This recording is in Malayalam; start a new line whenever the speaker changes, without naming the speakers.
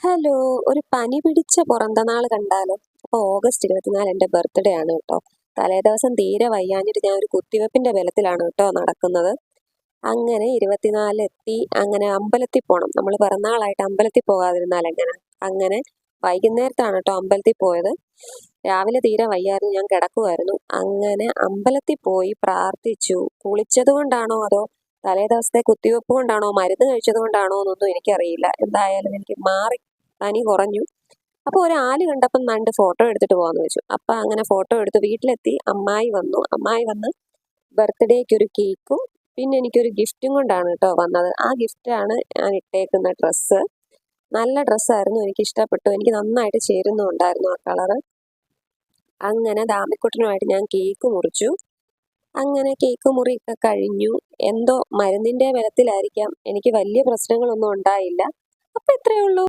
ഹലോ, ഒരു പനി പിടിച്ച പുറന്തനാൾ കണ്ടാലോ? അപ്പോൾ ഓഗസ്റ്റ് 24 എൻ്റെ ബർത്ത്ഡേ ആണ് കേട്ടോ. തലേദിവസം തീരെ വയ്യാഞ്ഞിട്ട് ഞാൻ ഒരു കുത്തിവെപ്പിന്റെ ബലത്തിലാണ് കേട്ടോ നടക്കുന്നത്. അങ്ങനെ 24 എത്തി. അങ്ങനെ അമ്പലത്തിൽ പോകണം. നമ്മൾ പിറന്നാളായിട്ട് അമ്പലത്തിൽ പോകാതിരുന്നാൽ എങ്ങനെ? അങ്ങനെ വൈകുന്നേരത്താണ് കേട്ടോ അമ്പലത്തിൽ പോയത്. രാവിലെ തീരെ വയ്യായിരുന്നു, ഞാൻ കിടക്കുമായിരുന്നു. അങ്ങനെ അമ്പലത്തിൽ പോയി പ്രാർത്ഥിച്ചു. കുളിച്ചത് കൊണ്ടാണോ അതോ തലേ ദിവസത്തെ കുത്തിവെപ്പ് കൊണ്ടാണോ മരുന്ന് കഴിച്ചത് കൊണ്ടാണോ എന്നൊന്നും എനിക്കറിയില്ല. എന്തായാലും എനിക്ക് മാറി, പനി കുറഞ്ഞു. അപ്പോൾ ഒരു ആല് കണ്ടപ്പം 2 ഫോട്ടോ എടുത്തിട്ട് പോകാമെന്ന് വെച്ചു. അപ്പം അങ്ങനെ ഫോട്ടോ എടുത്ത് വീട്ടിലെത്തി. അമ്മായി വന്നു. അമ്മായി വന്ന് ബർത്ത്ഡേക്ക് ഒരു കേക്കും പിന്നെ എനിക്കൊരു ഗിഫ്റ്റും കൊണ്ടാണ് കേട്ടോ വന്നത്. ആ ഗിഫ്റ്റാണ് ഞാൻ ഇട്ടേക്കുന്ന ഡ്രസ്സ്. നല്ല ഡ്രസ്സായിരുന്നു, എനിക്ക് ഇഷ്ടപ്പെട്ടു. എനിക്ക് നന്നായിട്ട് ചേരുന്നുണ്ടായിരുന്നു ആ കളറ്. അങ്ങനെ ദാമിക്കുട്ടനുമായിട്ട് ഞാൻ കേക്ക് മുറിച്ചു. അങ്ങനെ കേക്ക് മുറിയൊക്കെ കഴിഞ്ഞു. എന്തോ മരുന്നിന്റെ ബലത്തിലായിരിക്കാം എനിക്ക് വലിയ പ്രശ്നങ്ങളൊന്നും ഉണ്ടായില്ല. അപ്പം ഇത്രയേ ഉള്ളൂ.